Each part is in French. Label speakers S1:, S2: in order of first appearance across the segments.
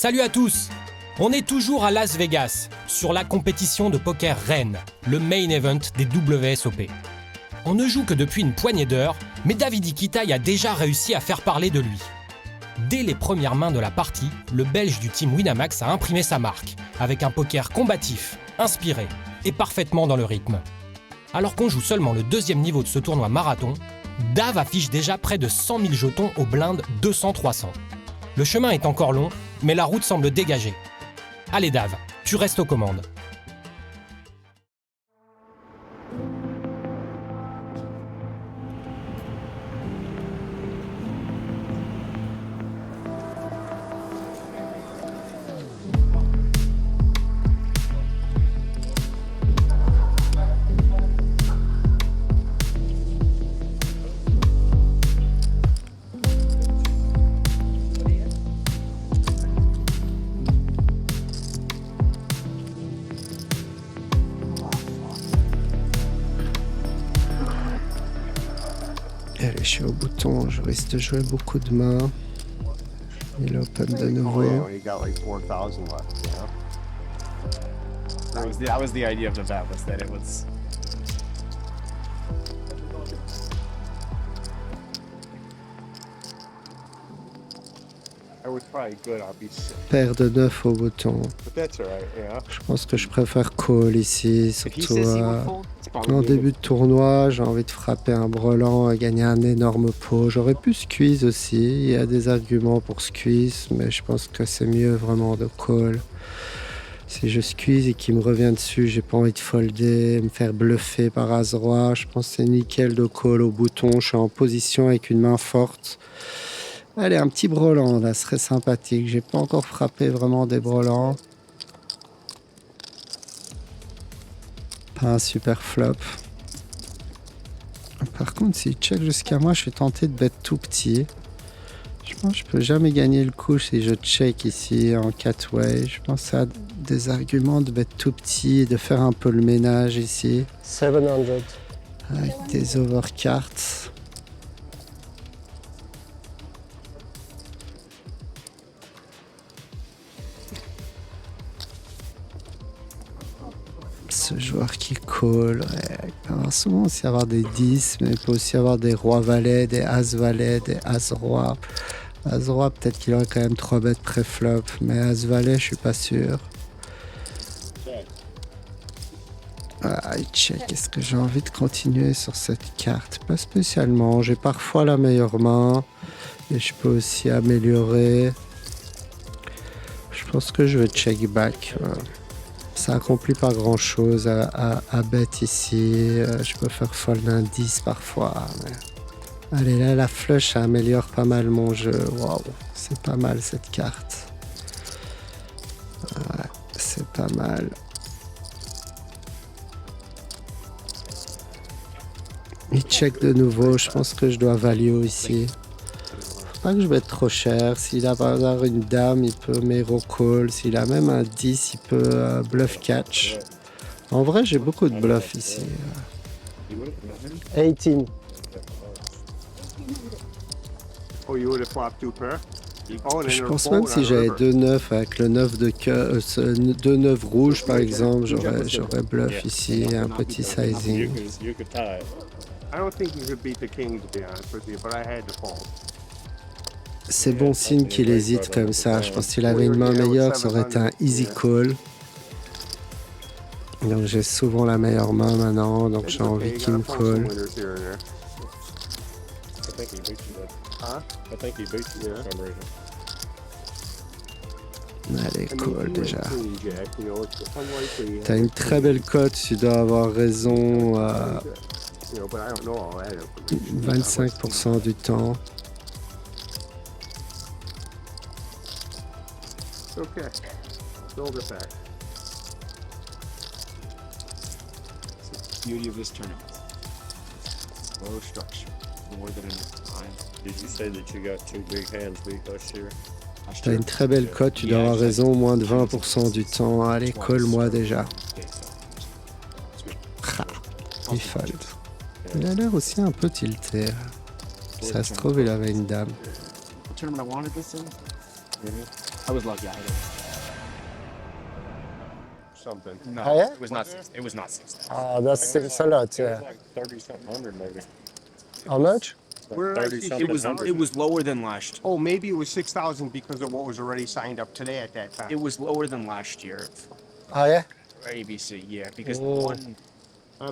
S1: Salut à tous! On est toujours à Las Vegas, sur la compétition de poker reine, le main event des WSOP. On ne joue que depuis une poignée d'heures, mais Davide Kitaï a déjà réussi à faire parler de lui. Dès les premières mains de la partie, le Belge du team Winamax a imprimé sa marque, avec un poker combatif, inspiré et parfaitement dans le rythme. Alors qu'on joue seulement le deuxième niveau de ce tournoi marathon, Dave affiche déjà près de 100 000 jetons aux blindes 200-300. Le chemin est encore long, mais la route semble dégagée. Allez Dave, tu restes aux commandes.
S2: Allez, je suis au bouton, je risque de jouer beaucoup de mains. Il open de nouveau.
S3: Oh, yeah, you got like 4,000 left, you know? That was the idea of the bet, was that it was... I was probably good, I'll be sick.
S2: Paire de 9 au bouton.
S3: But that's alright, you know?
S2: Je pense que je préfère call ici,
S3: If he
S2: surtout
S3: says he would fold, it's probably
S2: en
S3: good.
S2: début de tournoi. J'ai envie de frapper un brelan et gagner un énorme pot. J'aurais pu squeeze aussi. Il y a des arguments pour squeeze, mais je pense que c'est mieux vraiment de call. Si je squeeze et qu'il me revient dessus, j'ai pas envie de folder, me faire bluffer par As-Roi. Je pense que c'est nickel de call au bouton. Je suis en position avec une main forte. Allez, un petit brelan, là, serait sympathique. J'ai pas encore frappé vraiment des brelans. Pas un super flop. Par contre, s'il check jusqu'à moi, je suis tenté de bet tout petit. Je pense que je peux jamais gagner le coup si je check ici en 4-way. Je pense que ça a des arguments de bet tout petit et de faire un peu le ménage ici.
S4: 700.
S2: Avec des overcards. Ce joueur qui call, ouais, il peut souvent aussi avoir des 10, mais il peut aussi avoir des rois-valets, des as-valets, des as-rois. As-roi, peut-être qu'il aurait quand même 3 bêtes pré-flop, mais as-valet, je suis pas sûr. Ah, il check. Est-ce que j'ai envie de continuer sur cette carte? Pas spécialement. J'ai parfois la meilleure main et je peux aussi améliorer. Je pense que je vais check back. Ça accomplit pas grand chose à bet ici. Je peux faire fold un 10 parfois. Mais... Allez, là, la flush, ça améliore pas mal mon jeu. Waouh, c'est pas mal cette carte. Ouais, c'est pas mal. Il check de nouveau. Je pense que je dois value ici. Pas que je vais être trop cher. S'il a par hasard une dame, il peut m'hero call. S'il a même un 10, il peut bluff catch. En vrai, j'ai beaucoup de bluff ici.
S4: 18.
S3: Oh, you would have flopped two pair? Oh, and then
S2: Je
S3: you're
S2: pense
S3: folding
S2: même si
S3: on a
S2: j'avais
S3: river.
S2: 2-9 avec le 9 de cœur, 2-9 rouge par exemple, j'aurais bluff ici et un petit sizing.
S5: You could tie.
S3: I don't think you could beat the king, to be honest with you, but I had to fold.
S2: C'est bon signe qu'il hésite comme ça. Je pense qu'il avait une main meilleure, ça aurait été un easy call. Donc j'ai souvent la meilleure main maintenant, donc j'ai envie qu'il me call.
S5: I think he beat you.
S3: Huh?
S5: I think he beat you for some reason.
S2: Allez, call déjà.
S3: Queen jack, you know, it's unlikely.
S2: T'as une très belle cote, tu dois avoir raison
S3: You know, but I don't know all that information.
S2: 25% du temps.
S3: It's okay. Build it back.
S6: It's the beauty of this tournament. Low structure, more than enough time.
S5: Did you say that you got two big hands beat us here?
S2: T'as une très belle cote, tu dois avoir raison au moins de 20% du temps. Allez, call-moi déjà. Ah, il fold. Il a l'air aussi un peu tilté. Ça se trouve, il avait une dame.
S6: What tournament I wanted this in? I was lucky. I hit it.
S3: Something.
S6: No,
S2: Oh, yeah?
S6: it was not 6,000.
S2: That seems a lot, yeah.
S5: Like 30 something hundred maybe.
S2: How much?
S3: Where did I
S5: 30
S3: see
S5: something.
S6: It was lower than last.
S3: Oh, maybe it was 6,000 because of what was already signed up today at that time.
S6: It was lower than last year
S2: Ah yeah?
S6: for ABC. Yeah, because
S2: Oh.
S6: one,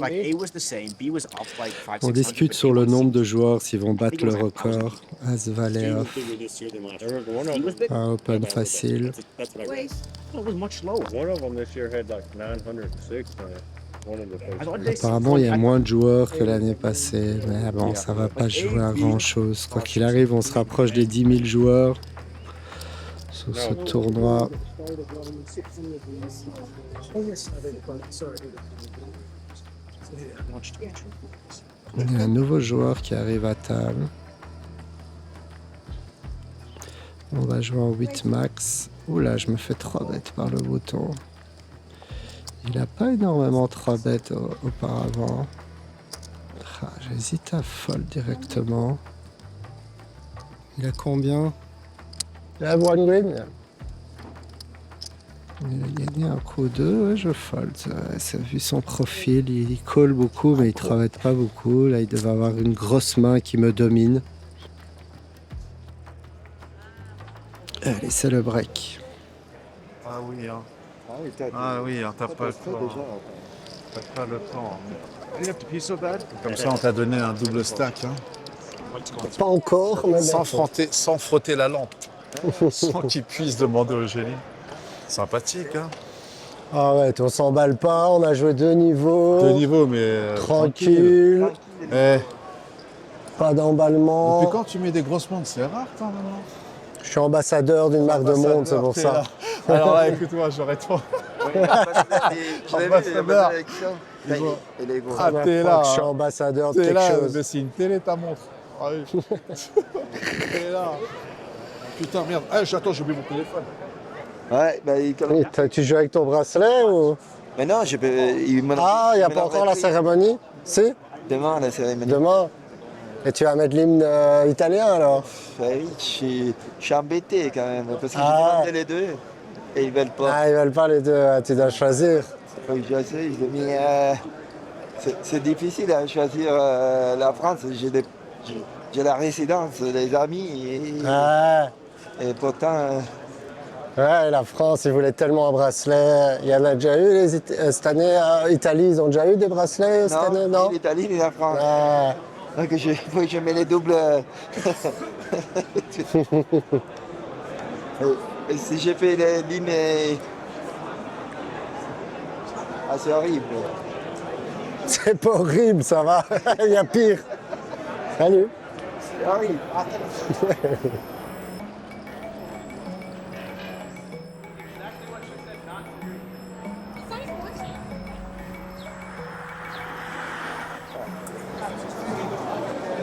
S6: like A was the same, B was up like 500.
S2: On discute sur le nombre de joueurs s'ils vont battre le record. As Valet off.
S5: Bigger this year than last year. One of
S6: He was
S5: them.
S6: big.
S2: Open facile.
S5: That's what I got.
S6: It was much lower.
S5: One of them this year had like 906 on it. One of the
S6: I
S5: places.
S6: thought they
S2: Apparemment, il y a moins de joueurs que l'année passée. Mais bon, ça va pas jouer à grand chose. Quoi qu'il arrive, on se rapproche des 10 000 joueurs sur ce tournoi. Il y a un nouveau joueur qui arrive à table. On va jouer en 8 max. Oula, je me fais 3 bêtes par le bouton. Il a pas énormément 3 bêtes auparavant. Ah, j'hésite à fold directement. Il a combien? Il a one green. Il a gagné un coup 2, ouais, je fold. Vu son profil, il call beaucoup, mais il travaille pas beaucoup. Là, il devait avoir une grosse main qui me domine. Allez, c'est le break.
S4: Ah oui, hein. Ah oui, hein, t'as pas le temps. T'as pas le temps. Comme ça, on t'a donné un double stack. Hein.
S2: Pas encore, mais
S4: Sans frotter la lampe. Sans qu'il puisse demander au génie. Sympathique, hein.
S2: Ah ouais, on s'emballe pas, on a joué 2 niveaux.
S4: 2 niveaux, mais
S2: Tranquille,
S4: Eh,
S2: pas d'emballement.
S4: depuis quand tu mets des grosses montres? C'est rare, toi, maintenant.
S2: Je suis ambassadeur d'une marque de montre, c'est pour
S4: T'es
S2: ça.
S4: là. Alors là, écoute-moi, j'aurais trop. Ambassadeur. Ah, t'es là.
S2: Je suis
S4: hein.
S2: ambassadeur de
S4: T'es
S2: quelque
S4: là,
S2: chose.
S4: mais c'est une télé ta montre. Ah oui. T'es là. Putain, merde. Ah, attends, j'ai oublié mon téléphone.
S7: Ouais, bah,
S2: Tu joues avec ton bracelet ou...
S7: mais non, il me
S2: Ah, il n'y a
S7: me
S2: pas
S7: l'a
S2: encore la
S7: repris.
S2: cérémonie? Si?
S7: Demain, la cérémonie.
S2: Demain? Et tu vas mettre l'hymne italien alors?
S7: Ouais, oui, je suis embêté quand même, parce que
S2: Ah.
S7: j'ai demandé les deux et ils veulent pas.
S2: Ah, ils veulent pas les deux, tu dois choisir.
S7: Faut que je choisisse, ils ont mis, c'est difficile à choisir la France. J'ai la résidence, les amis, et pourtant.
S2: Ouais, la France, ils voulaient tellement un bracelet. Il y en a déjà eu cette année. Italie, ils ont déjà eu des bracelets cette année, non?
S7: Ni l'Italie ni la France.
S2: Ouais.
S7: Donc il faut que je mets les doubles. Et si j'ai fait les lignes. Ah, c'est horrible.
S2: C'est pas horrible, ça va. Il y a pire. Salut.
S7: C'est horrible.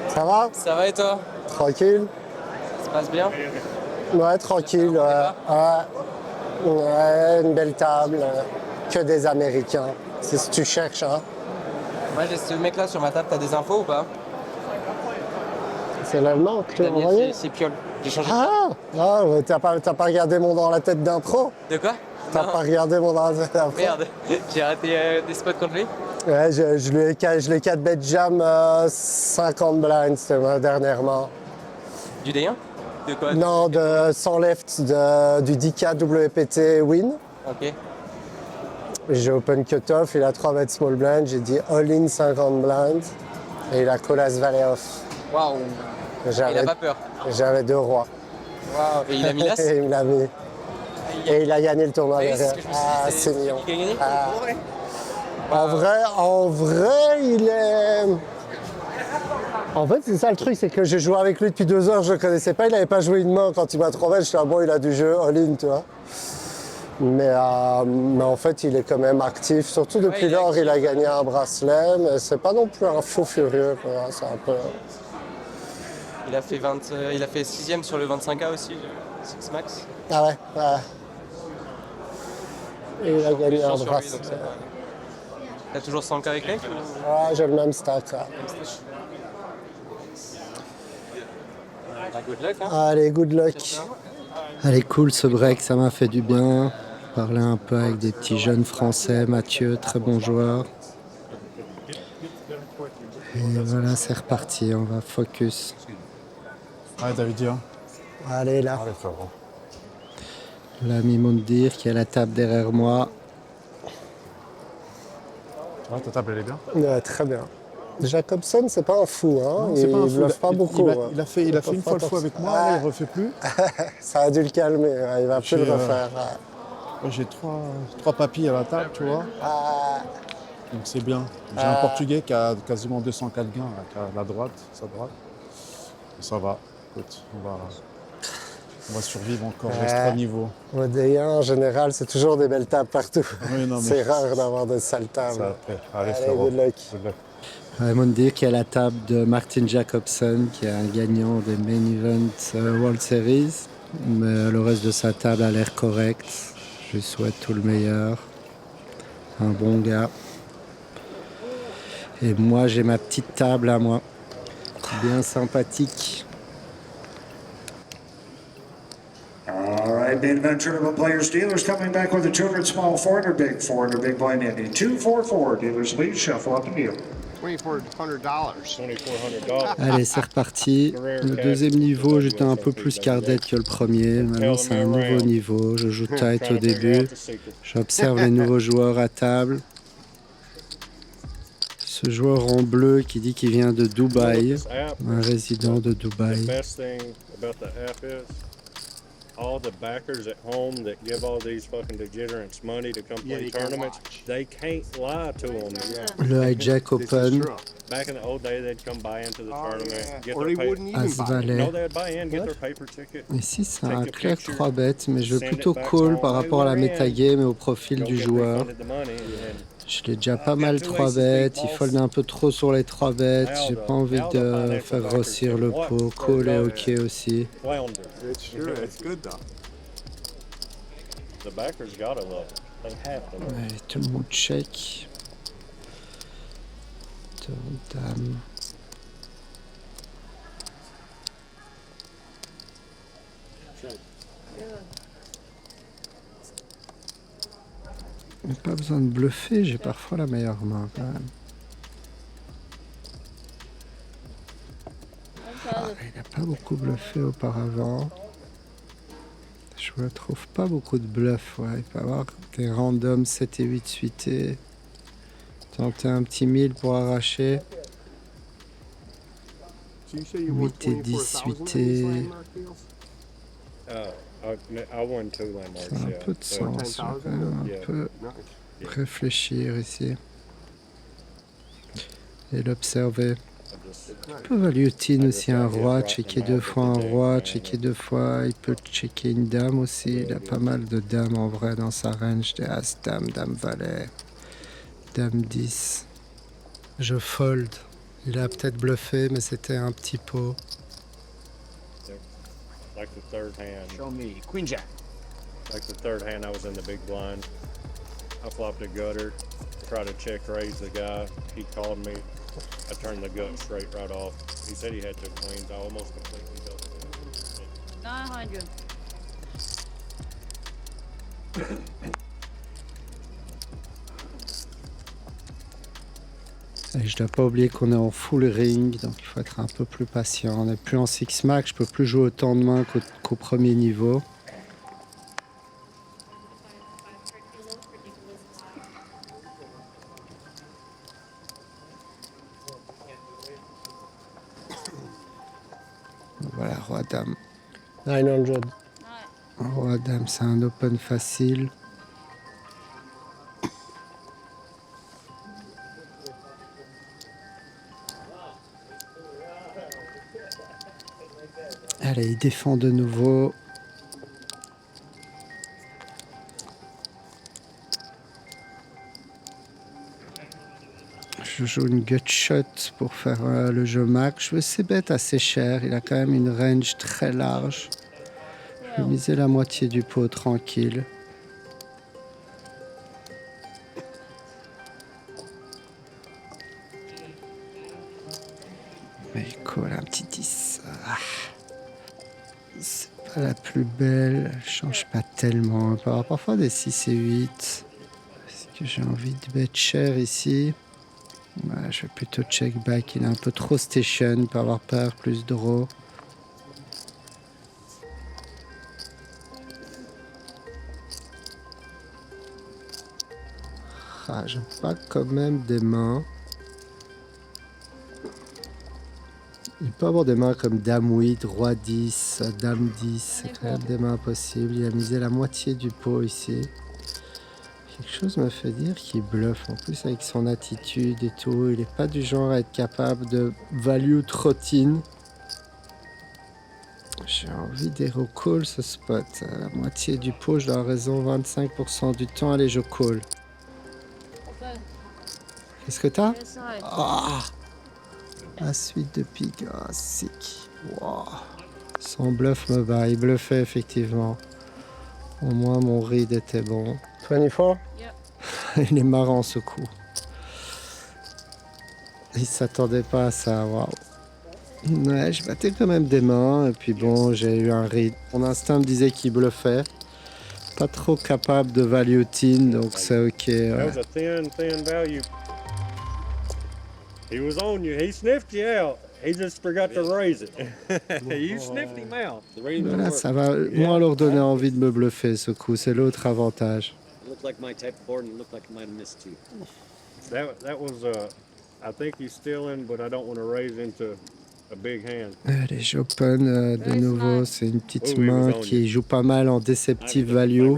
S2: Ça va?
S8: Ça va et toi?
S2: Tranquille?
S8: Ça se passe bien?
S2: Ouais, tranquille. Ouais, une belle table. Que des Américains. C'est ce que tu cherches, hein?
S8: Moi j'ai ce mec là sur ma table, t'as des infos ou pas?
S2: C'est l'allemand que tu as
S8: Daniel,
S2: envoyé?
S8: c'est Piol. J'ai changé.
S2: Ah, ouais, t'as pas regardé mon dans la tête d'un pro?
S8: De quoi?
S2: T'as
S8: Non.
S2: pas regardé mon dans la tête d'un pro?
S8: Merde, j'ai raté des spots contre lui.
S2: Ouais, je l'ai 4 bet jam 50 blinds dernièrement.
S8: Du D1? De quoi?
S2: Non, sans left du 10K WPT win.
S8: Ok.
S2: J'ai open cutoff, il a 3 bêtes small blind, j'ai dit all in 50 blinds et il a call as valet off.
S8: Waouh. Il a pas peur.
S2: J'avais 2 rois.
S8: Waouh. Et il a mis l'as?
S2: Et il me l'a mis. Et il a gagné le tournoi
S8: Oui, c'est
S2: derrière.
S8: ce que je me suis dit,
S2: Ah, c'est mignon.
S8: qui a gagné?
S2: Ah. En vrai, il est... En fait, c'est ça le truc, c'est que j'ai joué avec lui depuis 2 heures, je le connaissais pas, il avait pas joué une main. Quand il m'a trouvé, je suis bon, il a du jeu all-in, tu vois. Mais en fait, il est quand même actif. Surtout depuis
S8: il est
S2: lors,
S8: actif.
S2: il a gagné un bracelet, mais c'est pas non plus un fou furieux, quoi. C'est un peu...
S8: Il a fait 6ème sur le 25K aussi, le 6 max.
S2: Ah ouais. Et il a gagné un
S8: Chance sur lui,
S2: bracelet.
S8: donc ça va. T'as toujours 100K avec lui?
S2: Ouais, j'ai le même stack, là.
S8: Bah, good luck hein.
S2: Allez, good luck.
S8: Ciao, ciao.
S2: Allez, cool ce break, ça m'a fait du bien. Parler un peu avec des petits jeunes français, Mathieu, très bon joueur. Et voilà, c'est reparti, on va focus.
S4: Ouais, Davidia.
S2: Allez là. L'ami Moundir qui est à la table derrière moi.
S4: Ouais, ta table, elle est bien.
S9: Ouais, très bien. Jacobson, c'est pas un fou, hein.
S4: Non, c'est pas un
S9: Il
S4: fou.
S9: bluffe pas beaucoup. hein.
S4: Il a fait une fois le fou avec moi, là, il refait plus.
S9: Ça a dû le calmer, hein, il va plus le refaire.
S4: Moi, j'ai trois papilles à la table, tu vois. Donc c'est bien. J'ai un Portugais qui a quasiment 204 gains, là, qui a la droite, sa droite. Et ça va. Écoute, on va survivre encore, il reste 3 niveaux.
S9: Au D1, en général, c'est toujours des belles tables partout.
S4: Oui, non, mais
S9: C'est rare d'avoir de sales tables.
S4: ça après. Allez,
S9: Allez,
S4: frérot.
S9: good luck.
S4: Good luck.
S2: Moundir qui est à la table de Martin Jacobson, qui est un gagnant des Main Event World Series. Mais le reste de sa table a l'air correct. Je lui souhaite tout le meilleur. Un bon gars. Et moi, j'ai ma petite table à moi. Bien sympathique.
S10: All right, main event tournament players, dealers coming back with a 200 small, 400 big, 400 big blind ending. 2-4-4, dealers please shuffle up and deal.
S3: $2,400.
S5: $2,400.
S2: Allez, c'est reparti. Le deuxième niveau, j'étais un peu plus cardette que le premier. Maintenant, c'est un nouveau niveau. Je joue tight au début. J'observe les nouveaux joueurs à table. Ce joueur en bleu qui dit qu'il vient de Dubaï, un résident de Dubaï.
S5: The best thing about the app is all the backers at home that give all these fucking degenerates money to come play tournaments, they can't lie to them.
S2: Le Hijack Open,
S5: Back in the old day, they'd come buy into the tournament, get
S3: Or
S5: their
S3: they wouldn't
S5: paper.
S3: even buy.
S2: As-Valet.
S5: No, they'd buy in, get their paper ticket.
S2: Ici, c'est un clair 3 bêtes, mais je veux plutôt call par rapport à la metagame et au profil
S5: Go
S2: du
S5: get
S2: joueur.
S5: refunded the money, and
S2: Je l'ai déjà pas mal 3 bêtes, il fold un peu trop sur les 3 bêtes, j'ai pas envie de faire grossir le pot, call est ok aussi.
S5: flounder.
S3: It's sure, it's good though.
S5: The backers gotta love it. They have to love it.
S2: Allez, tout le monde check. Tour dame. Pas besoin de bluffer, j'ai parfois la meilleure main quand même. Ah, il n'a pas beaucoup bluffé auparavant. Je ne trouve pas beaucoup de bluff. Ouais. Il peut y avoir des randoms 7 et 8 suités. Tenter un petit 1000 pour arracher.
S3: So you say you won
S2: 8 et 10
S3: $24,000 in
S2: suités.
S3: these landmark deals?
S5: I won 2 landmarks.
S2: Ça a un
S5: yeah.
S2: peu de
S5: So,
S2: sens. Il faut quand même un
S5: Yeah.
S2: peu
S3: Nice.
S2: réfléchir ici. Et l'observer.
S5: I just-
S2: Il peut valuer aussi un roi, checker 2 fois un roi, checker 2 fois, il peut checker une dame aussi, il a pas mal de dames en vrai dans sa range, des as, dame, dame valet, dame 10. Je fold, il a peut-être bluffé mais c'était un petit pot.
S5: Like the third hand.
S6: Show me. Queen Jack.
S5: Like the third hand, I was in the big blind. I flopped a gutter, tried to check raise the guy. He called me. I turned the gut straight right off. He said he had 2 queens. I almost completely doubled it.
S11: 900.
S2: Et je dois pas oublier qu'on est en full ring, donc il faut être un peu plus patient. On n'est plus en 6 max, je peux plus jouer autant de mains qu'au premier niveau. Voilà, roi dame.
S9: 900.
S2: Roi dame, c'est un open facile. Allez, il défend de nouveau. Je joue une gut shot pour faire le jeu max. Je veux ces bêtes assez chères. Il a quand même une range très large. Je vais miser la moitié du pot tranquille. Mais il colle un petit 10. Ah. C'est pas la plus belle, elle change pas tellement. On peut avoir parfois des 6 et 8. Est-ce que j'ai envie de bet cher ici? Ouais, je vais plutôt check back. Il est un peu trop station, peut avoir peur, plus draw. Ah, j'aime pas quand même des mains. Il peut avoir des mains comme Dame 8, Roi 10, Dame 10. C'est quand même des mains possibles. Il a misé la moitié du pot ici. Quelque chose me fait dire qu'il bluffe. En plus, avec son attitude et tout, il n'est pas du genre à être capable de value trottine. J'ai envie d'hero call ce spot. La moitié du pot, je dois avoir raison 25% du temps. Allez, je call. Qu'est-ce que t'as? Ah, la suite de pique. Ah, sick. Wow. Son bluff me bat. Il bluffait effectivement. Au moins, mon read était bon.
S9: 24?
S2: Il est marrant ce coup. Il s'attendait pas à ça. Waouh. Ouais, je battais quand même des mains. Et puis bon, j'ai eu un read. Mon instinct me disait qu'il bluffait. Pas trop capable de value tin, donc c'est ok.
S5: That was a thin value. He was on you. He sniffed you out. He just forgot to raise it. You sniffed him out.
S2: Là, ça va moins leur donner envie de me bluffer ce coup. C'est l'autre avantage.
S6: Looked like my type of board and looked like I might have missed too.
S5: That was I think he's still in, but I don't want to raise into a big hand.
S2: Allez, j'open de nouveau. C'est une petite main qui joue pas mal en deceptive value.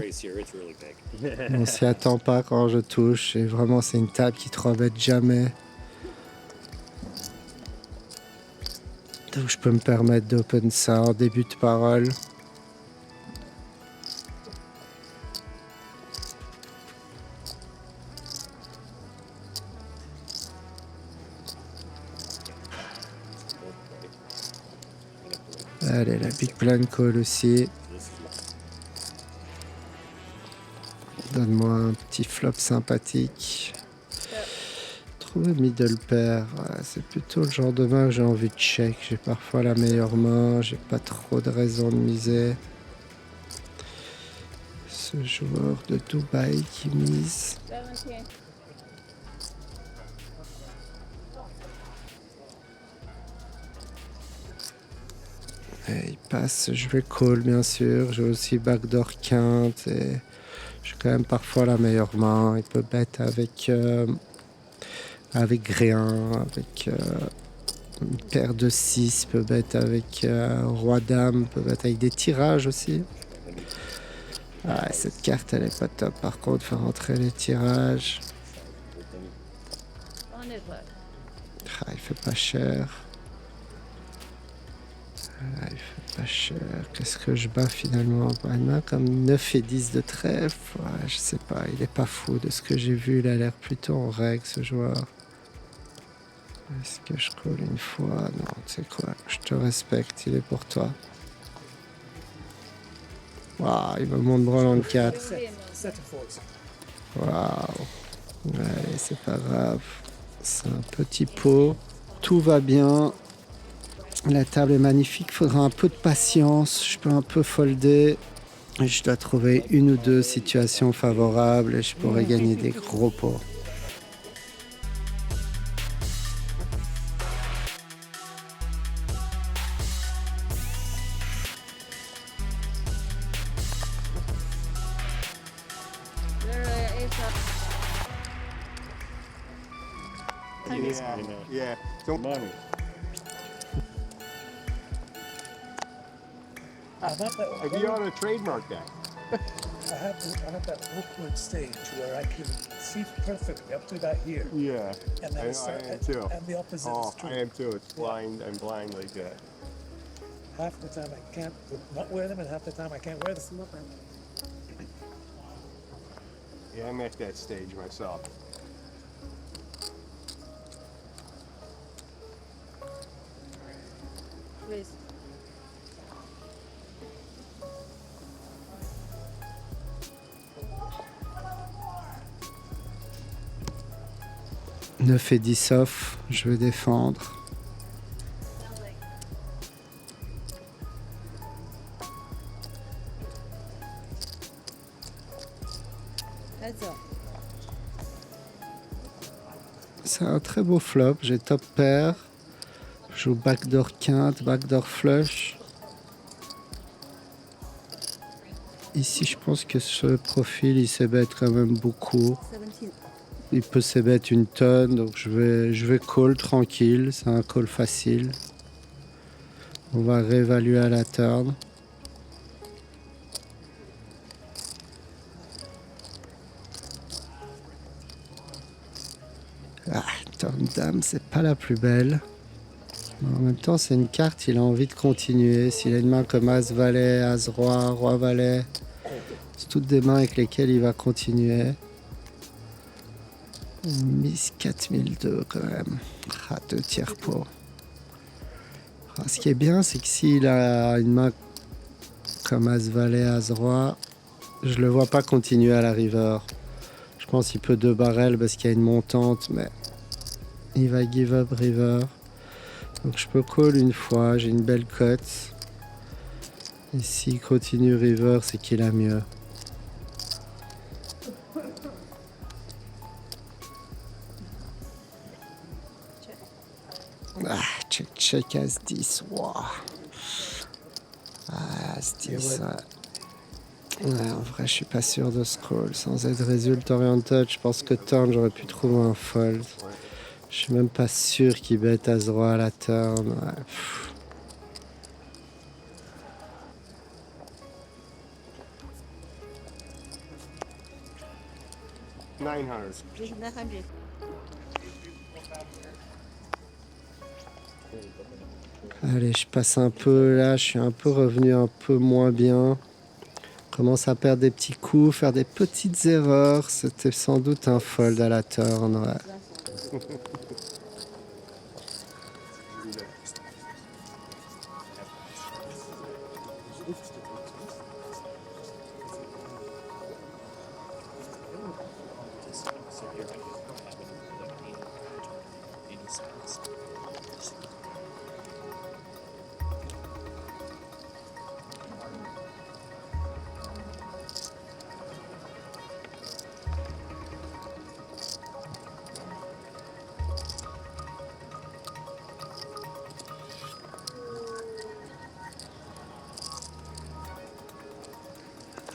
S2: On s'y attend pas quand je touche. Et vraiment, c'est une table qui te rebête jamais. Donc, je peux me permettre d'open ça en début de parole. Allez, la big blind call aussi. Donne-moi un petit flop sympathique. Trouver middle pair, ouais, c'est plutôt le genre de main que j'ai envie de check. J'ai parfois la meilleure main, j'ai pas trop de raison de miser. Ce joueur de Dubaï qui mise. Et il passe, je vais call bien sûr. J'ai aussi backdoor quinte et j'ai quand même parfois la meilleure main. Il peut bet avec rien, avec une paire de 6, peut bet avec roi dame, peut bet avec des tirages aussi. Ah, cette carte elle est pas top par contre, faire rentrer les tirages. Ah, il fait pas cher. Ah, il fait pas cher. Qu'est-ce que je bats finalement? Une main comme 9 et 10 de trèfle. Ouais, je sais pas, il est pas fou de ce que j'ai vu. Il a l'air plutôt en règle ce joueur. Est-ce que je colle une fois? Non, tu sais quoi, je te respecte, il est pour toi. Waouh, il me montre Breland 4. Waouh. Allez, c'est pas grave. C'est un petit pot. Tout va bien. La table est magnifique. Faudra un peu de patience. Je peux un peu folder. Je dois trouver une ou deux situations favorables et je pourrais gagner des gros pots.
S3: Yeah. Don't
S5: Money.
S3: If you ought to trademark that.
S11: I have that Brookwood stage where I can see perfectly up to about here.
S3: Yeah.
S11: And then
S3: I am too.
S11: And the opposite
S3: Oh,
S11: is true.
S3: I am too. It's blind. I'm blind like that.
S11: Half the time I can't not wear them, and half the time I can't wear them.
S3: Yeah, I'm at that stage myself.
S12: Please.
S2: Neuf et 10 off, je vais défendre. C'est un très beau flop. J'ai top pair. Je joue backdoor quinte, backdoor flush. Ici, je pense que ce profil, il s'ébête quand même beaucoup. Il peut s'ébête une tonne, donc je vais call tranquille. C'est un call facile. On va réévaluer à la turn. Ah, turn dame, c'est pas la plus belle. Mais en même temps, c'est une carte, il a envie de continuer. S'il a une main comme As-Valet, As-Roi, Roi-Valet, c'est toutes des mains avec lesquelles il va continuer. Miss 4002 quand même. Ah, 2 tiers pot. Ah, ce qui est bien, c'est que s'il a une main comme As-Valet, As-Roi, je le vois pas continuer à la river. Je pense qu'il peut 2 barrels parce qu'il y a une montante, mais il va give up river. Donc je peux call une fois, j'ai une belle cote. Et s'il continue river, c'est qu'il a mieux. Ah, check As-10, wow. Ah, As-10, ouais, en vrai, je suis pas sûr de ce call. Sans être result oriented, je pense que turn, j'aurais pu trouver un fold. Je suis même pas sûr qu'il bête As-Roi à la turn. Ouais.
S3: 900.
S2: Allez, je passe un peu là, je suis un peu revenu un peu moins bien. Je commence à perdre des petits coups, faire des petites erreurs. C'était sans doute un fold à la turn, ouais.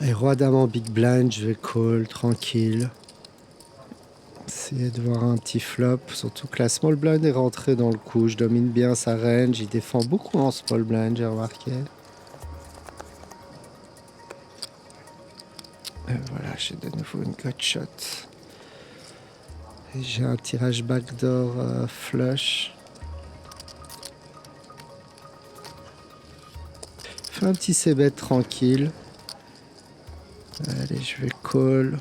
S2: Et roi dame en big blind, je vais call, tranquille. Essayer de voir un petit flop, surtout que la small blind est rentrée dans le coup. Je domine bien sa range, il défend beaucoup en small blind, j'ai remarqué. Et voilà, j'ai de nouveau une gut shot. Et j'ai un tirage backdoor flush. Fais un petit c-bet tranquille. Allez, je vais call.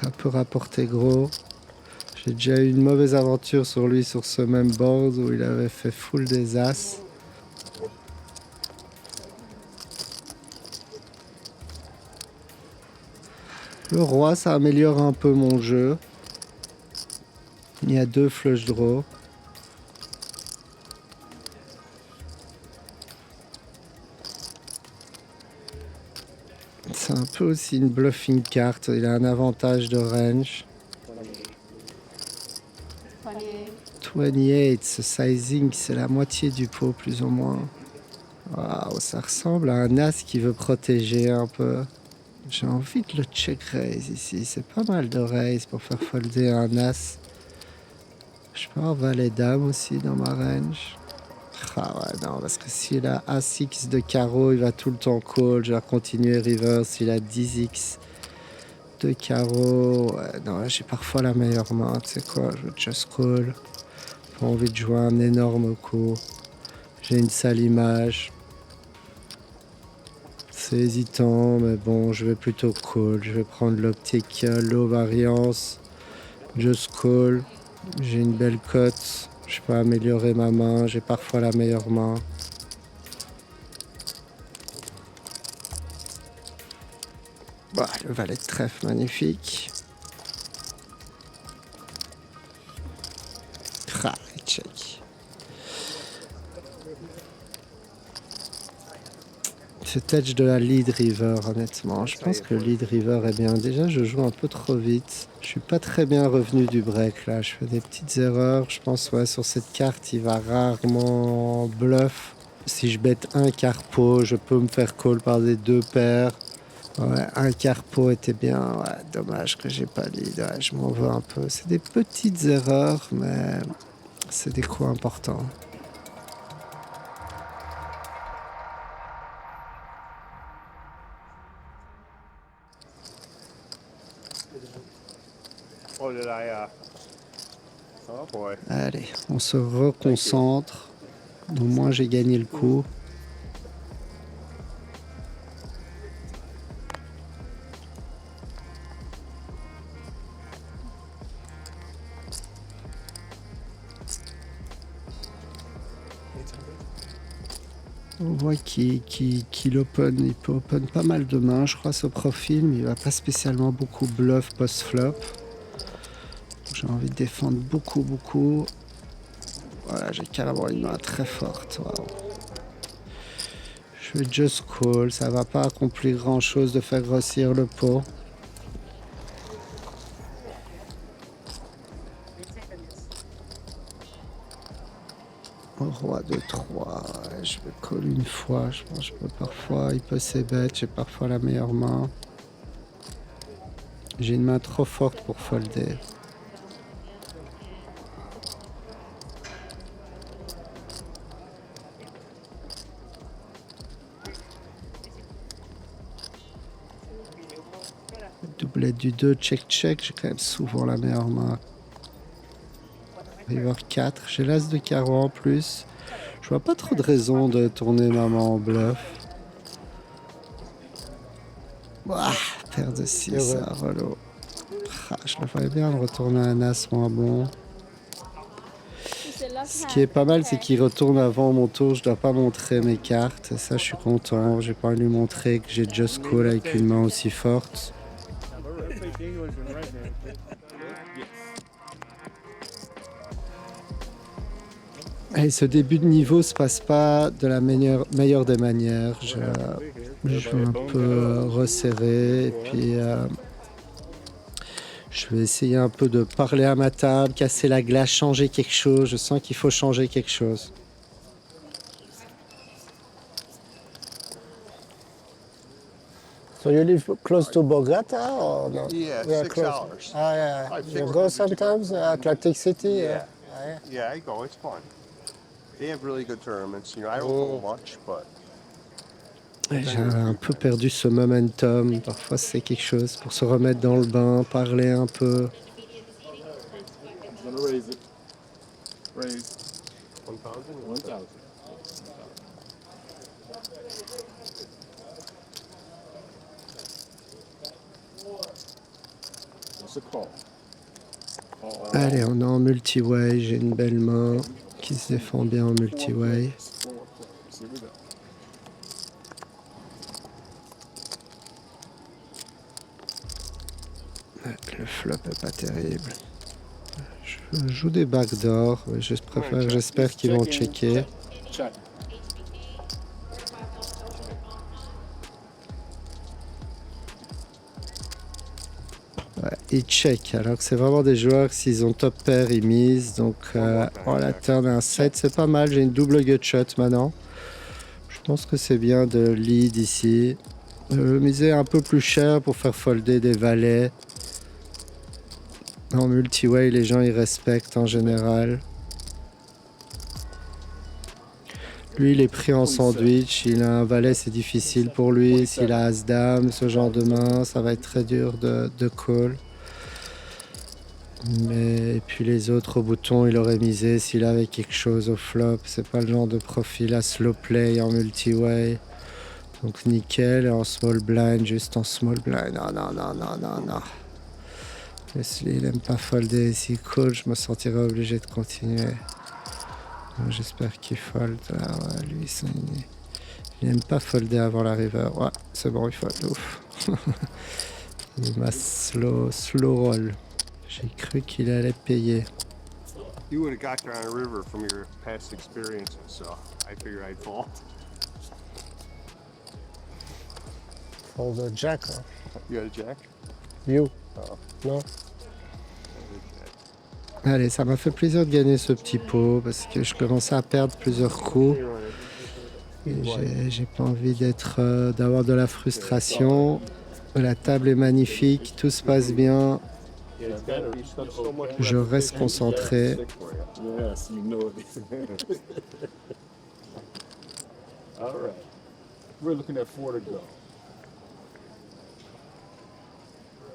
S2: Un peu rapporter gros. J'ai déjà eu une mauvaise aventure sur lui sur ce même board où il avait fait full des as. Le roi, ça améliore un peu mon jeu. Il y a 2 flush draws. C'est un peu aussi une bluffing carte. Il a un avantage de range. 28, ce sizing, c'est la moitié du pot, plus ou moins. Waouh, ça ressemble à un as qui veut protéger un peu. J'ai envie de le check raise ici. C'est pas mal de raise pour faire folder un as. Je peux avoir valet dame aussi dans ma range. Ah ouais, non, parce que s'il a As-X de carreau, il va tout le temps call. Je vais continuer river. S'il a 10X de carreau, ouais, non, j'ai parfois la meilleure main. Tu sais quoi, je veux just call. Pas envie de jouer un énorme coup. J'ai une sale image. C'est hésitant, mais bon, je vais plutôt call. Je vais prendre l'optique low variance. Just call. J'ai une belle cote. Je peux améliorer ma main. J'ai parfois la meilleure main. Bah, le valet de trèfle, magnifique. Ah, check. C'est edge de la lead river, honnêtement. Je pense que le lead river est bien. Déjà, je joue un peu trop vite. Je Je suis pas très bien revenu du break là, je fais des petites erreurs. Je pense ouais, sur cette carte, il va rarement bluff. Si je bête un carpo, je peux me faire call par des 2 paires. Ouais, un carpo était bien. Ouais, dommage que j'ai pas lead. Ouais, je m'en veux un peu. C'est des petites erreurs, mais c'est des coups importants.
S3: Oh, did I, oh boy.
S2: Allez, on se reconcentre. Au moins, j'ai gagné le coup. On voit qu'il open, il peut open pas mal de mains, je crois, ce profil, mais il va pas spécialement beaucoup bluff post-flop. J'ai envie de défendre beaucoup. Voilà, j'ai carrément une main très forte. Wow. Je vais just call, ça va pas accomplir grand chose de faire grossir le pot. Roi de 3, je vais call une fois, je pense que je peux parfois, il peut s'ébête, j'ai parfois la meilleure main. J'ai une main trop forte pour folder. Doublette du 2, check, j'ai quand même souvent la meilleure main. River 4, j'ai l'as de carreau en plus. Je vois pas trop de raison de tourner ma main en bluff. Ouah, paire de 6, ça, relou. Ah, je le ferais bien de retourner un as moins bon. Ce qui est pas mal, c'est qu'il retourne avant mon tour. Je dois pas montrer mes cartes. Et ça, je suis content. J'ai pas lui montrer que j'ai just call avec une main aussi forte. Et ce début de niveau se passe pas de la meilleure des manières. Je vais un peu resserrer et puis je vais essayer un peu de parler à ma table, casser la glace, changer quelque chose. Je sens qu'il faut changer quelque chose.
S9: So you live close to Bogota or no?
S3: Yeah,
S9: We are
S3: 6
S9: close.
S3: hours.
S9: Ah, yeah.
S3: I
S9: You
S3: think
S9: go
S3: we're-
S9: sometimes Atlantic City?
S3: Yeah.
S9: Ah, yeah.
S3: Yeah, I go. It's fun. They have really good tournaments. You know, I don't go much, but
S2: J'ai un peu perdu ce momentum. Parfois, c'est quelque chose pour se remettre dans le bain, parler un peu.
S6: I'm gonna raise it. Raise
S3: 1,000.
S6: 1,000. What's the call?
S2: Allez, on est en multi-way. J'ai une belle main qui se défend bien en multi-way.
S6: 4 players. Here we go.
S2: Ouais, le flop est pas terrible. Je joue des backdoors. J'espère qu'ils vont checker.
S6: Check.
S2: Ouais, ils check. Alors que c'est vraiment des joueurs, s'ils ont top pair, ils misent. Donc, la turn est un 7, c'est pas mal. J'ai une double gut shot maintenant. Je pense que c'est bien de lead ici. Miser un peu plus cher pour faire folder des valets. En multi-way, les gens ils respectent en général. Lui, il est pris en sandwich. Il a un valet, c'est difficile pour lui. S'il a as-dame, ce genre de main, ça va être très dur de call. Mais et puis les autres au bouton, il aurait misé s'il avait quelque chose au flop. C'est pas le genre de profil à slow play en multi-way. Donc nickel. Et en small blind, juste en small blind. Non. Leslie, il aime pas folder. S'il call, je me sentirais obligé de continuer. J'espère qu'il fold. Ah ouais, lui, il aime pas folder avant la river. Ouais, c'est bon, il fold. Ouf. Il m'a slow roll. J'ai cru qu'il allait payer.
S3: You would have got there on a river from your past experiences, so I figured I'd fall.
S9: For the jack, huh?
S3: You got a jack?
S9: You?
S3: Oh.
S9: No?
S2: Allez, ça m'a fait plaisir de gagner ce petit pot parce que je commençais à perdre plusieurs coups. Et j'ai pas envie d'avoir de la frustration. La table est magnifique, tout se passe bien. Je reste concentré.
S6: Yes, you know it. All right. We're looking at 4 to go.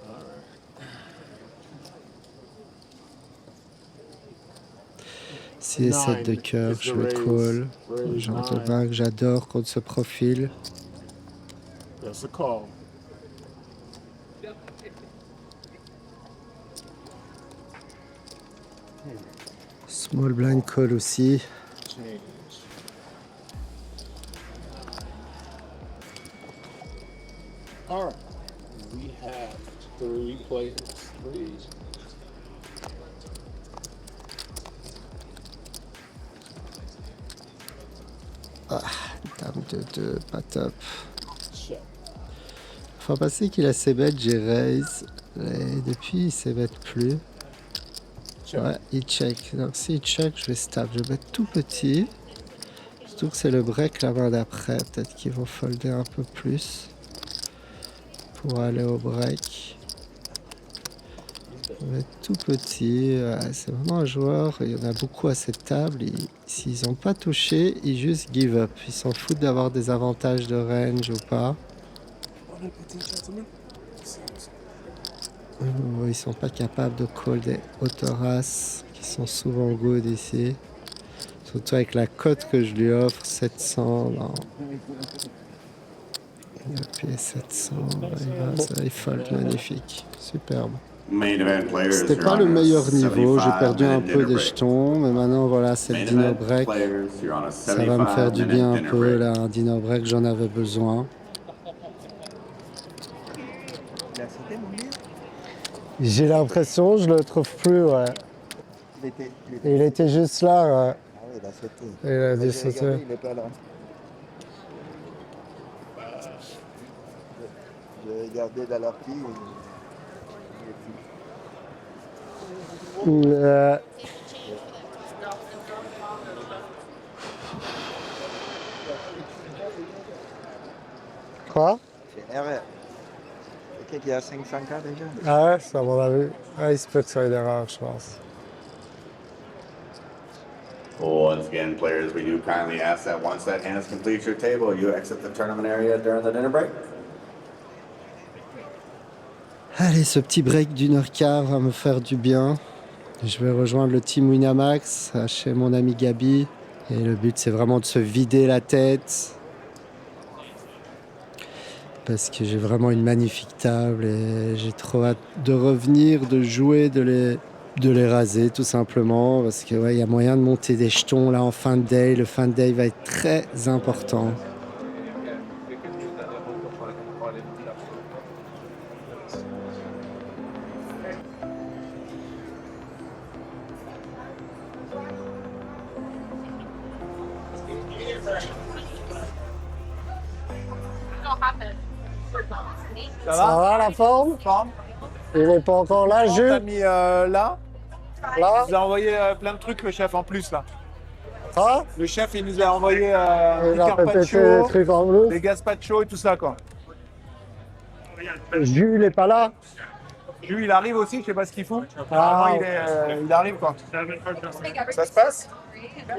S6: All right.
S2: 6 et 7 de cœur, je le call. J'en ai un que j'adore contre ce profil.
S6: That's a call.
S2: Small blind call aussi.
S6: Change. All right. We have 3 players. Please.
S2: Dame de 2, pas top.
S6: Check.
S2: Fois passé qu'il a ses bêtes, j'ai raise. Et depuis, il ses bêtes plus. Ouais, il check. Donc s'il check, je vais stab. Je vais mettre tout petit. Surtout que c'est le break la main d'après. Peut-être qu'ils vont folder un peu plus. Pour aller au break. Je vais mettre tout petit. C'est vraiment un joueur. Il y en a beaucoup à cette table. S'ils n'ont pas touché, ils juste give up. Ils s'en foutent d'avoir des avantages de range ou pas. Ils sont pas capables de call des autoras qui sont souvent good ici. Surtout avec la cote que je lui offre, 700. Non. Il a payé 700. Il fold magnifique. Superbe. C'était pas le meilleur niveau, j'ai perdu un peu des jetons, mais maintenant voilà, c'est le dinner break. Ça va me faire du bien un peu, là, un dinner break, j'en avais besoin.
S9: J'ai l'impression, je le trouve plus, ouais. Il était juste là, ouais.
S7: Ah oui, il a sauté.
S9: Il a dû sauter.
S7: Il n'est pas là. J'ai regardé dans l'appli.
S9: Quoi?
S7: C'est erreur. C'est qui a 500K déjà?
S9: Ah ouais, c'est à mon avis. Ah, il se peut que ça ait l'erreur, je pense.
S12: Once again, players, we do kindly ask that once that hand completes your table, you exit the tournament area during the dinner break.
S2: Allez, ce petit break d'1h15 va me faire du bien. Je vais rejoindre le team Winamax chez mon ami Gabi. Et le but, c'est vraiment de se vider la tête. Parce que j'ai vraiment une magnifique table et j'ai trop hâte de revenir, de jouer, de les raser tout simplement. Parce que ouais, y a moyen de monter des jetons là en fin de day. Le fin de day va être très important.
S9: Ça va la forme? Il n'est pas encore là,
S13: On
S9: Jules?
S13: t'a mis là.
S9: Là?
S13: Il nous a envoyé plein de trucs, le chef, en plus, là.
S9: Quoi?
S13: Le chef, il nous a envoyé
S9: Il
S13: des
S9: a fait péter des
S13: carpaccio,
S9: trucs en bleu.
S13: des gazpacho et tout ça, quoi.
S9: Jules n'est pas là?
S13: Lui, il arrive aussi, je sais pas ce qu'il fout.
S9: Ah.
S13: Apparemment, il arrive, quoi. Ça se passe?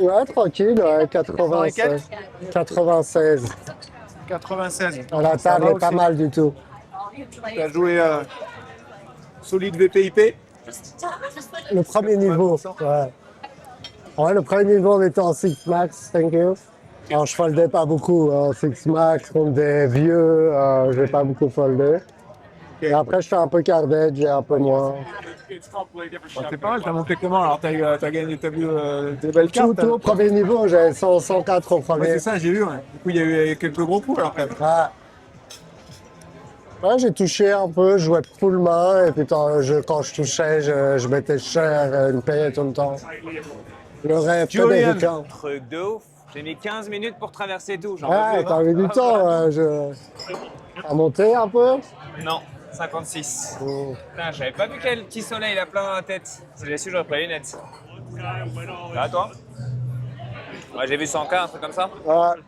S9: Ouais, tranquille, ouais, 96. 96.
S13: 96.
S9: La
S13: Ça
S9: table
S13: va
S9: est pas
S13: aussi.
S9: mal du tout.
S13: Tu as joué solide VPIP?
S9: Le premier niveau, ouais. Ouais, le premier niveau, on était en 6 max, thank you. Alors, je foldais pas beaucoup en 6 max contre des vieux, j'ai pas beaucoup foldé. Et après, je fais un peu carded, j'ai un peu moins.
S13: C'est pas mal, t'as monté comment? Alors, t'as gagné, t'as vu des belles cartes?
S9: Tout au premier niveau, j'avais 104 au premier.
S13: Ouais, c'est ça, j'ai vu, ouais. Du coup, il y a eu quelques gros coups, alors, quand même.
S9: Ouais, j'ai touché un peu, je jouais full main, et puis quand je touchais, je mettais cher, une paye tout le temps. Le rêve américain.
S14: Truc de ouf. J'ai mis 15 minutes pour traverser tout.
S9: Ouais, t'as eu du temps, à monter un peu?
S14: Non. 56.
S9: Oh.
S14: Putain, j'avais pas vu quel petit soleil, il a plein dans la tête. Si j'avais su, j'aurais pris les lunettes. Là, toi? Ouais, j'ai vu 100K, un truc comme ça.
S9: Ouais.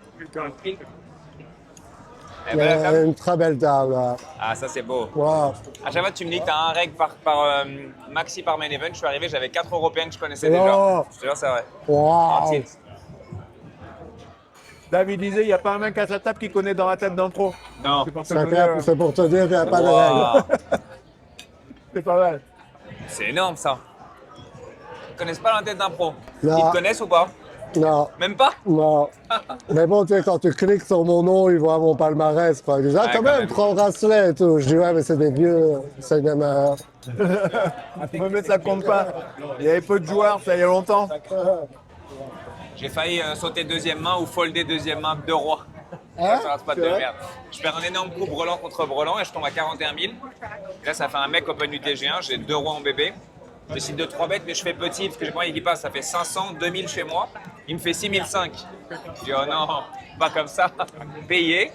S14: Eh ben, la
S9: Une très belle table. Là.
S14: Ah, ça c'est beau.
S9: Wow.
S14: À chaque fois, tu me dis que tu as un règle maxi par main event. Je suis arrivé, j'avais 4 Européens que je connaissais déjà. Je te jure, c'est vrai.
S9: Wow.
S13: David disait, il n'y a pas un mec à sa table qui connaît dans la tête d'un pro.
S14: Non.
S9: C'est pour te dire qu'il n'y a pas de règles.
S13: C'est pas mal.
S14: C'est énorme ça. Ils connaissent pas la tête d'un pro.
S9: Non.
S14: Ils te connaissent ou pas?
S9: Non.
S14: Même pas?
S9: Non. Mais bon, tu sais, quand tu cliques sur mon nom, ils voient mon palmarès. Quoi. Ils disent, ah, quand même, prends bracelet et tout. Je dis, ouais, mais c'est des vieux, c'est des meilleurs.
S13: Mais ça compte pas. Il y avait peu de joueurs, ça il y a longtemps.
S14: J'ai failli sauter deuxième main ou folder deuxième main de roi.
S9: Hein?
S14: Ça rate pas de merde. Je perds un énorme coup brelan contre brelan et je tombe à 41 000. Et là, ça fait un mec Open UTG1. J'ai 2 rois en bébé. Je décide de 3 bêtes, mais je fais petit parce que j'ai pas envie qu'il passe. Ça fait 500, 2000 chez moi. Il me fait 6005. Je dis, oh non, pas comme ça. Payé.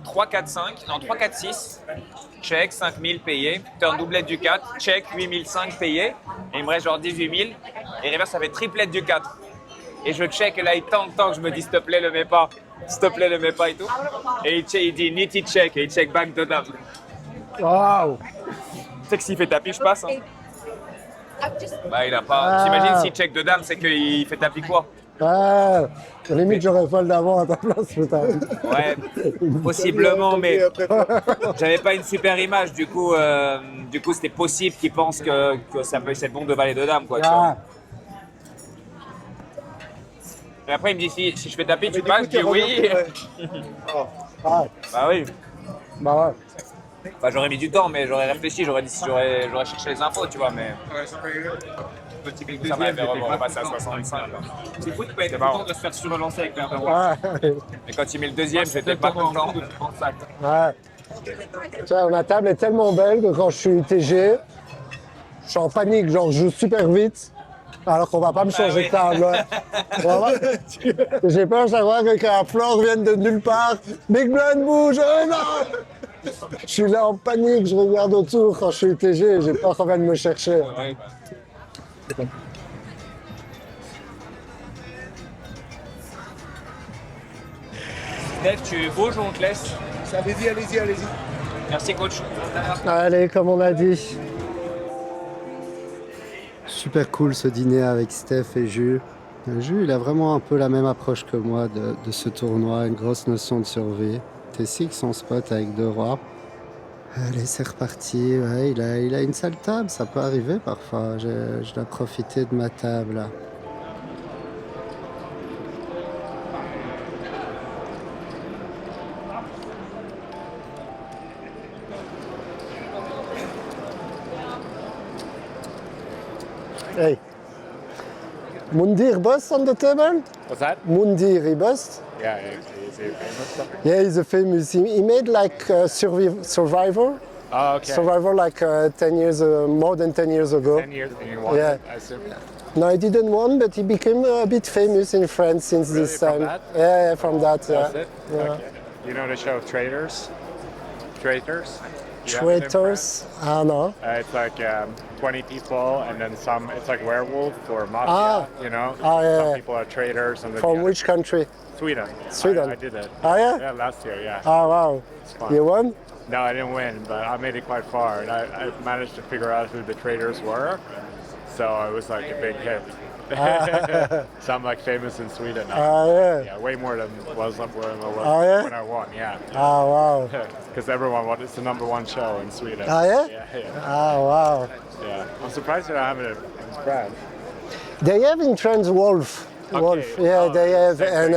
S14: 3, 4, 5. Non, 3, 4, 6. Check, 5000 payé. Turn doublette du 4. Check, 8005 payé. Et il me reste genre 18 000. Et reverse, ça fait triplette du 4. Et je check, et là, il tente tant que je me dis, s'il te plaît, le mets pas. S'il te plaît, le mets pas et tout. Et il dit, nitty check. Et il check back de dame.
S9: Waouh!
S14: Tu sais que s'il fait tapis, je passe. Hein. Bah, il a pas. T'imagines s'il check de dame, c'est qu'il fait tapis quoi?
S9: Ouais, limite j'aurais folle d'avant à ta place, putain.
S14: Ouais, possiblement, mais j'avais pas une super image. Du coup, c'était possible qu'il pense que ça peut être bon de valet de dame, quoi. Tu vois. Et après, il me dit si je fais taper, tu passes? Je dis oui. Bah oui.
S9: Bah ouais.
S14: Bah, j'aurais mis du temps, mais j'aurais réfléchi, j'aurais cherché les infos, tu vois, mais. Ça m'avait repassé à 65. C'est fou de pas être content de se faire surrelancer avec un
S9: Ouais.
S14: Mais quand il met le deuxième, j'étais pas content.
S9: Ouais. Tu vois, ma table est tellement belle que quand je suis TG, je suis en panique, genre je joue super vite. Alors qu'on va pas me changer de table. Ouais. J'ai peur chaque fois que la flore vienne de nulle part. Big Blind bouge, non! Je suis là en panique, je regarde autour quand je suis TG, j'ai peur qu'on vienne me chercher.
S14: Ouais. Steph, tu bouges ou on te laisse?
S13: Allez-y, allez-y, allez-y.
S14: Merci coach.
S9: Allez, comme on a dit.
S2: Super cool ce dîner avec Steph et Jules. Jules, il a vraiment un peu la même approche que moi de ce tournoi, une grosse notion de survie. T6 son spot avec 2 rois. Allez, c'est reparti. Ouais, il a une sale table, ça peut arriver parfois. Je dois profiter de ma table là.
S9: Hey. Mundir bust on the table?
S15: What's that?
S9: Mundir, he bust?
S15: Yeah, is he famous?
S9: Yeah, he's a famous. He made like Survivor.
S15: Oh, okay.
S9: Survivor like 10 years, more than 10 years ago.
S15: 10 years and you won,
S9: Yeah.
S15: I assume.
S9: No, he didn't win, but he became a bit famous in France since
S15: Really,
S9: this
S15: from
S9: time.
S15: that?
S9: Yeah, from that. Yeah.
S15: That's it?
S9: Yeah.
S15: Okay. You know the show Traitors? Traitors? You have it in
S9: Traitors? I don't know.
S15: It's like 20 people and then some, it's like werewolf or mafia,
S9: Ah.
S15: you know?
S9: Ah, yeah.
S15: Some people are traitors and then
S9: From
S15: the
S9: which country?
S15: Sweden.
S9: Sweden.
S15: I did it.
S9: Ah, yeah?
S15: Yeah, last year, yeah.
S9: Oh, wow.
S15: It's fun.
S9: You won?
S15: No, I didn't win, but I made it quite far. And I managed to figure out who the traitors were. So it was like a big hit. So I'm like famous in Sweden now.
S9: Ah, yeah.
S15: Yeah, way more than was
S9: Oh, yeah?
S15: when I won, yeah.
S9: Ah, wow.
S15: Because everyone wanted, it's the #1 show in Sweden.
S9: Ah, yeah?
S15: Yeah.
S9: Ah, wow.
S15: Yeah. I'm surprised they don't have it in France.
S9: They have in trans Wolf. Wolf. Yeah, they have. And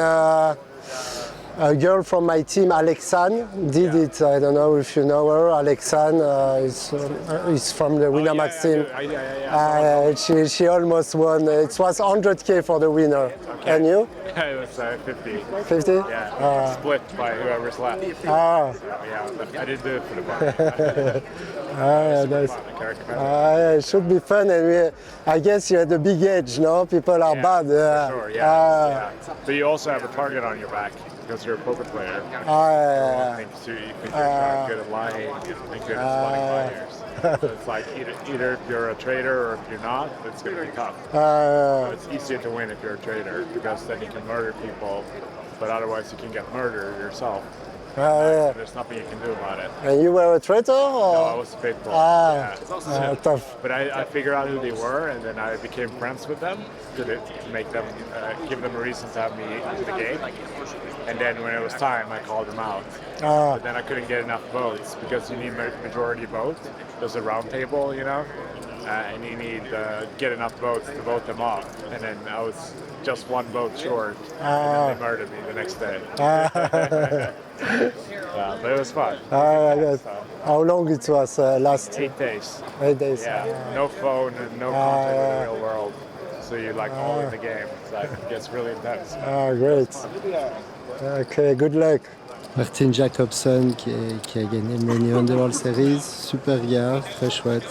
S9: a girl from my team, Alexandre, did it. I don't know if you know her. Alexandre is from the Winamax team. She almost won. It was 100K for the winner.
S15: Okay.
S9: And you?
S15: It was 50.
S9: 50?
S15: Yeah. Split by whoever's left.
S9: Ah.
S15: So, yeah, I didn't do it for the money.
S9: Nice. It should be fun, and I guess you're at the big age, no? People are bad.
S15: For sure, yeah. So you also have a target on your back. because you're a poker player.
S9: Ah,
S15: You think you're not good at lying, you think you're good at spotting liars. So it's like either if you're a trader or if you're not, it's going to be tough. So it's easier to win if you're a trader because then you can murder people, but otherwise you can get murdered yourself. There's nothing you can do about it.
S9: And you were a traitor? Or?
S15: No, I was faithful.
S9: Tough.
S15: But I figured out who they were, and then I became friends with them to make them, give them a reason to have me into the game. And then when it was time, I called them out. But then I couldn't get enough votes because you need majority vote. There's a round table, you know, and you need get enough votes to vote them off. And then I was just one vote short, and then they murdered me the next day. But it was fun.
S9: How long it was last?
S15: 8 days.
S9: 8 days.
S15: Yeah, no phone and no contact with the real world. So you're like all in the game. It's like, it gets really intense.
S9: Great. Okay, good luck.
S2: Martin Jacobson qui a gagné le Main Event de World Series. Super gars, très chouette.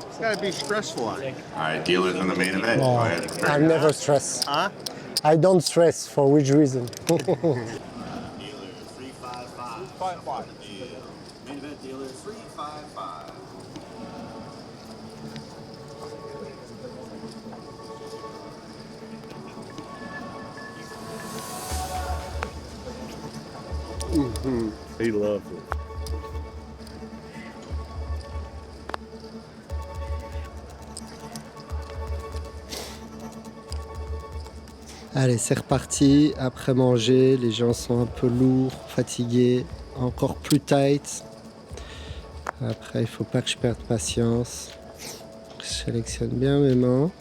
S3: It's gotta be stressful on you.
S12: All right, dealers in the main event. Go ahead.
S9: I never stress. I don't stress. For which reason?
S12: Dealer 355. Main event dealer 355.
S3: He loves it.
S2: Allez, c'est reparti. Après manger, les gens sont un peu lourds, fatigués, encore plus tight. Après, il faut pas que je perde patience. Je sélectionne bien mes mains.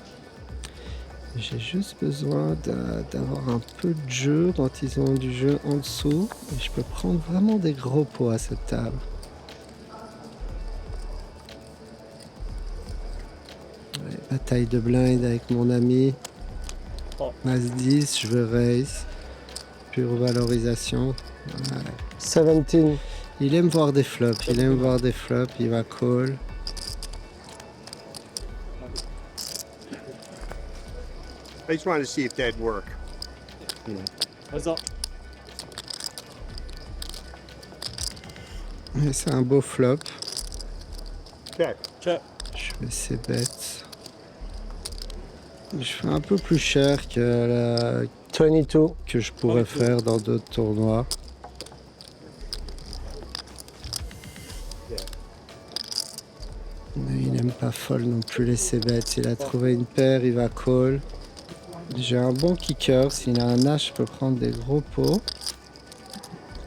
S2: J'ai juste besoin d'avoir un peu de jeu quand ils ont du jeu en dessous. Et je peux prendre vraiment des gros pots à cette table. Allez, bataille de blind avec mon ami. As 10, je veux raise. Pure valorisation. Ouais.
S9: 17.
S2: Il aime voir des flops, il va call.
S3: I just wanted to see if that'd work.
S2: Et c'est un beau flop.
S3: Check.
S2: Je vais essayer bête. Je fais un peu plus cher que la
S9: 22
S2: que je pourrais faire dans d'autres tournois. Mais il n'aime pas fold non plus les c-bets. Il a trouvé une paire, il va call. J'ai un bon kicker. S'il a un as, je peux prendre des gros pots.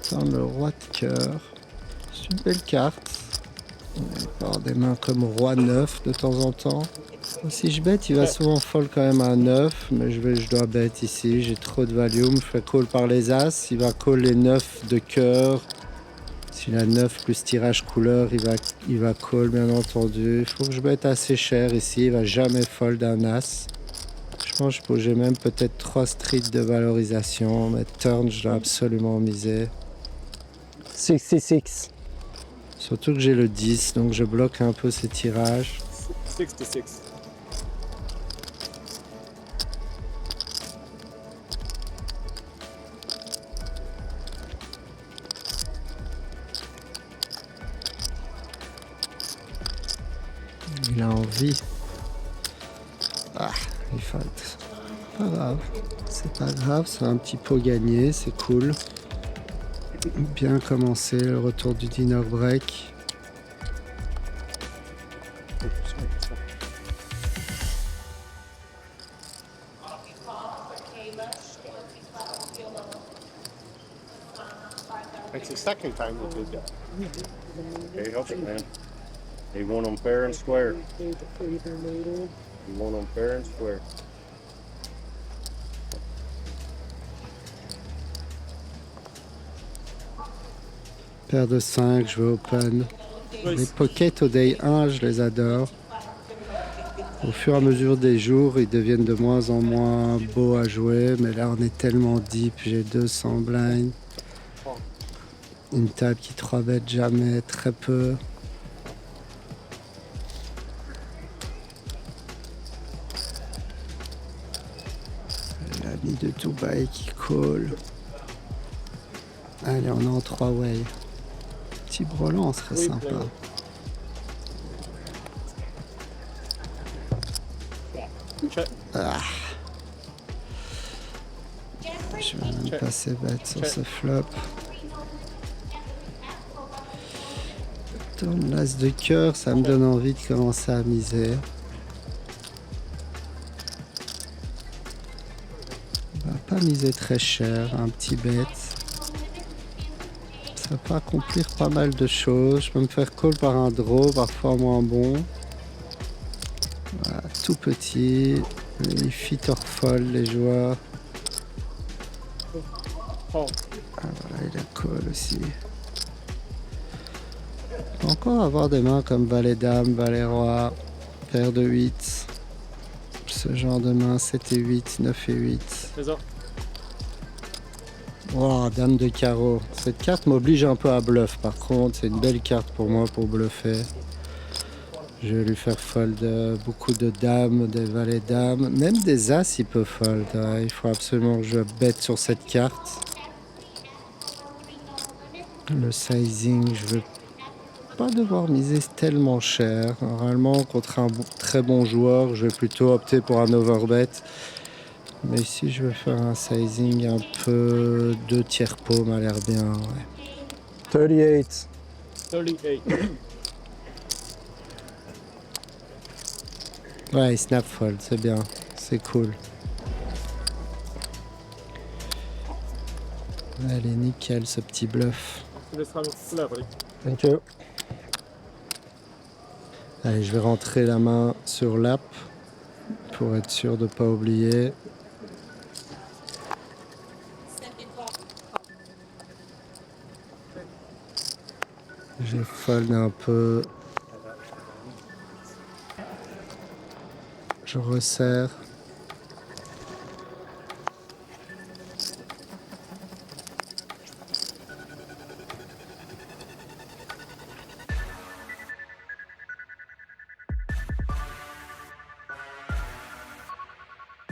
S2: Attends, le roi de cœur. C'est une belle carte. On peut avoir des mains comme roi 9 de temps en temps. Si je bête, il va souvent fold quand même à 9, mais je dois bet ici, j'ai trop de volume, je fais call par les as, il va call les 9 de cœur. S'il a 9 plus tirage couleur, il va call bien entendu. Il faut que je bête assez cher ici, il va jamais fold un as. Je pense que j'ai même peut-être 3 streets de valorisation, mais turn, je dois absolument miser.
S9: 66.
S2: Surtout que j'ai le 10, donc je bloque un peu ces tirages.
S13: 66.
S2: Il a envie. Ah, il faute. Pas grave. C'est pas grave, c'est un petit pot gagné, c'est cool. Bien commencé, le retour du dinner break.
S3: It's the second time we did that.
S5: Okay, help it, man. He won them fair and square. He won them fair and square.
S2: Paire de 5, je veux open. Les pockets au day 1, je les adore. Au fur et à mesure des jours, ils deviennent de moins en moins beaux à jouer. Mais là, on est tellement deep, j'ai 200 blinds. Une table qui 3-bet jamais, très peu. de Dubaï qui colle. Allez, on est en 3-way. Petit brelan serait sympa. Ah. Je vais même passer bête sur ce flop. Tourne l'as de cœur, ça me donne envie de commencer à miser. On va pas miser très cher, un petit bête. Ça peut accomplir pas mal de choses. Je peux me faire call par un draw, parfois moins bon. Voilà, tout petit. Les fit or fold, les joueurs. Ah voilà, il a call aussi. On peut encore avoir des mains comme valet dame, valet roi, paire de 8. Ce genre de main, 7 et 8, 9 et 8. Wow, dame de carreau. Cette carte m'oblige un peu à bluff par contre. C'est une belle carte pour moi pour bluffer. Je vais lui faire fold beaucoup de dames, des valets dames. Même des as il peut fold. Ouais, il faut absolument que je bête sur cette carte. Le sizing, je veux pas devoir miser tellement cher. Normalement, contre un très bon joueur, je vais plutôt opter pour un overbet. Mais ici, je vais faire un sizing un peu 2 tiers pot, m'a l'air bien. Ouais.
S9: 38.
S13: 38.
S2: Ouais, il snap fold, c'est bien. C'est cool. Allez, nickel, ce petit bluff.
S9: Thank you.
S2: Allez, je vais rentrer la main sur l'app pour être sûr de ne pas oublier. Je fold un peu. Je resserre.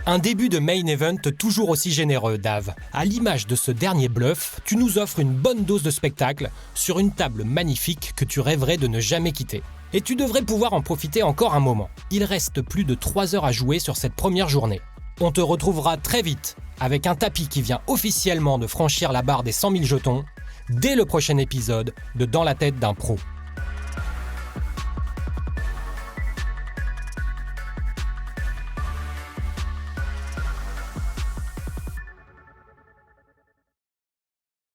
S1: Un début de main event toujours aussi généreux, Dave. À l'image de ce dernier bluff, tu nous offres une bonne dose de spectacle sur une table magnifique que tu rêverais de ne jamais quitter. Et tu devrais pouvoir en profiter encore un moment. Il reste plus de 3 heures à jouer sur cette première journée. On te retrouvera très vite avec un tapis qui vient officiellement de franchir la barre des 100 000 jetons dès le prochain épisode de Dans la tête d'un pro.